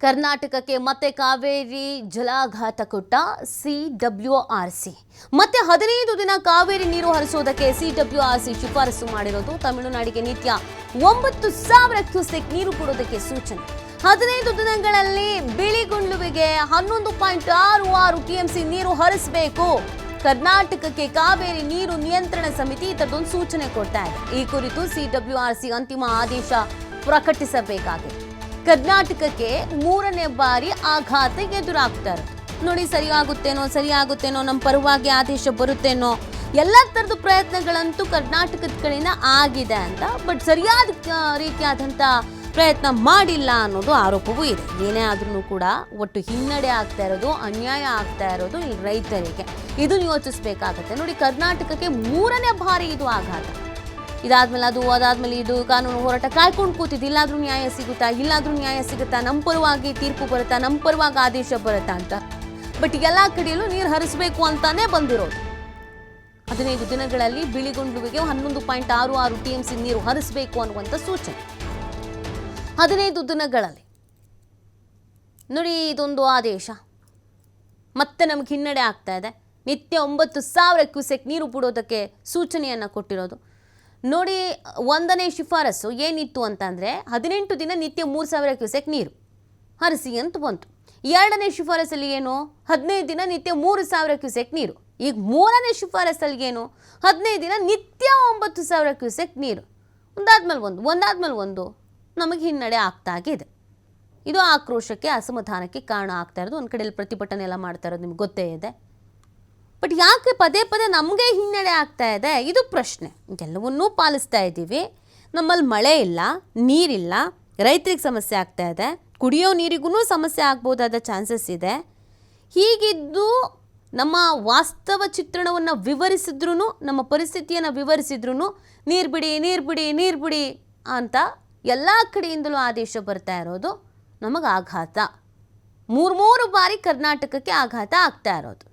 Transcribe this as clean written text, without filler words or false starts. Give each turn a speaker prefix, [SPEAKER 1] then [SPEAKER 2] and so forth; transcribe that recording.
[SPEAKER 1] ಕರ್ನಾಟಕಕ್ಕೆ ಮತ್ತೆ ಕಾವೇರಿ ಜಲಾಘಾತ ಕೊಟ್ಟ ಸಿಡಬ್ಲ್ಯೂಆರ್ಸಿ ಮತ್ತೆ 15 ದಿನ ಕಾವೇರಿ ನೀರು ಹರಿಸೋದಕ್ಕೆ ಸಿಡಬ್ಲ್ಯೂಆರ್ಸಿ ಶಿಫಾರಸು ಮಾಡಿರೋದು. ತಮಿಳುನಾಡಿಗೆ ನಿತ್ಯ 9,000 ಕ್ಯೂಸೆಕ್ ನೀರು ಕೊಡೋದಕ್ಕೆ ಸೂಚನೆ. 15 ದಿನಗಳಲ್ಲಿ ಬಿಳಿಗುಂಡ್ಲುವಿಗೆ 11.66 ಟಿಎಂಸಿ ನೀರು ಹರಿಸಬೇಕು. ಕರ್ನಾಟಕಕ್ಕೆ ಕಾವೇರಿ ನೀರು ನಿಯಂತ್ರಣ ಸಮಿತಿ ಇದೊಂದು ಸೂಚನೆ ಕೊಡ್ತಾ ಇದೆ. ಈ ಕುರಿತು ಸಿಡಬ್ಲ್ಯೂಆರ್ಸಿ ಅಂತಿಮ ಆದೇಶ ಪ್ರಕಟಿಸಬೇಕಾಗಿದೆ. ಕರ್ನಾಟಕಕ್ಕೆ 3ನೇ ಬಾರಿ ಆಘಾತ ಎದುರಾಗ್ತಾ ಇರೋದು. ನೋಡಿ, ಸರಿಯಾಗುತ್ತೇನೋ ನಮ್ಮ ಪರವಾಗಿ ಆದೇಶ ಬರುತ್ತೇನೋ ಎಲ್ಲ ಥರದ ಪ್ರಯತ್ನಗಳಂತೂ ಕರ್ನಾಟಕದ ಕಡೆಯಿಂದ ಆಗಿದೆ ಅಂತ, ಬಟ್ ಸರಿಯಾದ ರೀತಿಯಾದಂಥ ಪ್ರಯತ್ನ ಮಾಡಿಲ್ಲ ಅನ್ನೋದು ಆರೋಪವೂ ಇದೆ. ಏನೇ ಆದ್ರೂ ಕೂಡ ಒಟ್ಟು ಹಿನ್ನಡೆ ಆಗ್ತಾ ಇರೋದು, ಅನ್ಯಾಯ ಆಗ್ತಾ ಇರೋದು ಇಲ್ಲಿ ರೈತರಿಗೆ. ಇದನ್ನು ಯೋಚಿಸಬೇಕಾಗತ್ತೆ. ನೋಡಿ, ಕರ್ನಾಟಕಕ್ಕೆ 3ನೇ ಬಾರಿ ಇದು ಆಘಾತ. ಇದಾದ್ಮೇಲೆ ಅದಾದ್ಮೇಲೆ ಇದು ಕಾನೂನು ಹೋರಾಟ ಕಾಯ್ಕೊಂಡು ಕೂತಿದ್ದು. ಇಲ್ಲಾದ್ರೂ ನ್ಯಾಯ ಸಿಗುತ್ತಾ, ನಮ್ಮ ಪರವಾಗಿ ತೀರ್ಪು ಬರುತ್ತಾ, ನಮ್ಮ ಪರವಾಗಿ ಆದೇಶ ಬರುತ್ತಾ ಅಂತ. ಬಟ್ ಎಲ್ಲ ಕಡೆಯಲ್ಲೂ ನೀರು ಹರಿಸಬೇಕು ಅಂತಾನೆ ಬಂದಿರೋದು. 15 ದಿನಗಳಲ್ಲಿ ಬಿಳಿಗುಂಡ್ಲುವಿಗೆ 11.66 ಟಿಎಂಸಿ ನೀರು ಹರಿಸಬೇಕು ಅನ್ನುವಂಥ ಸೂಚನೆ. 15 ದಿನಗಳಲ್ಲಿ ನೋಡಿ, ಇದೊಂದು ಆದೇಶ ಮತ್ತೆ ನಮ್ಗೆ ಹಿನ್ನಡೆ ಆಗ್ತಾ ಇದೆ. ನಿತ್ಯ 9,000 ಕ್ಯೂಸೆಕ್ ನೀರು ಬಿಡೋದಕ್ಕೆ ಸೂಚನೆಯನ್ನು ಕೊಟ್ಟಿರೋದು. ನೋಡಿ, 1ನೇ ಶಿಫಾರಸು ಏನಿತ್ತು ಅಂತಂದರೆ 18 ದಿನ ನಿತ್ಯ 3,000 ಕ್ಯೂಸೆಕ್ ನೀರು ಹರಿಸಿ ಅಂತ ಬಂತು. 2ನೇ ಶಿಫಾರಸಲ್ಲಿ ಏನು, 15 ದಿನ ನಿತ್ಯ 3,000 ಕ್ಯೂಸೆಕ್ ನೀರು. ಈಗ 3ನೇ ಶಿಫಾರಸಲ್ಲಿ ಏನು, 15 ದಿನ ನಿತ್ಯ 9,000 ಕ್ಯೂಸೆಕ್ ನೀರು. ಒಂದಾದ್ಮೇಲೆ ಒಂದು ನಮಗೆ ಹಿನ್ನಡೆ ಆಗ್ತಾಗಿದೆ. ಇದು ಆಕ್ರೋಶಕ್ಕೆ, ಅಸಮಾಧಾನಕ್ಕೆ ಕಾರಣ ಆಗ್ತಾ ಇರೋದು. ಒಂದು ಕಡೆಯಲ್ಲಿ ಪ್ರತಿಭಟನೆ ಎಲ್ಲ ಮಾಡ್ತಾ ಇರೋದು ನಿಮ್ಗೆ ಗೊತ್ತೇ ಇದೆ. ಬಟ್ ಯಾಕೆ ಪದೇ ನಮಗೆ ಹಿನ್ನಡೆ ಆಗ್ತಾ ಇದೆ, ಇದು ಪ್ರಶ್ನೆ. ಎಲ್ಲವನ್ನೂ ಪಾಲಿಸ್ತಾ ಇದ್ದೀವಿ, ನಮ್ಮಲ್ಲಿ ಮಳೆ ಇಲ್ಲ, ನೀರಿಲ್ಲ, ರೈತರಿಗೆ ಸಮಸ್ಯೆ ಆಗ್ತಾ ಇದೆ, ಕುಡಿಯೋ ನೀರಿಗೂ ಸಮಸ್ಯೆ ಆಗ್ಬೋದಾದ ಚಾನ್ಸಸ್ ಇದೆ. ಹೀಗಿದ್ದು ನಮ್ಮ ವಾಸ್ತವ ಚಿತ್ರಣವನ್ನು ವಿವರಿಸಿದ್ರು, ನಮ್ಮ ಪರಿಸ್ಥಿತಿಯನ್ನು ವಿವರಿಸಿದ್ರು ನೀರು ಬಿಡಿ ಅಂತ ಎಲ್ಲ ಕಡೆಯಿಂದಲೂ ಆದೇಶ ಬರ್ತಾ ಇರೋದು ನಮಗೆ ಆಘಾತ. 3 ಬಾರಿ ಕರ್ನಾಟಕಕ್ಕೆ ಆಘಾತ ಆಗ್ತಾ ಇರೋದು.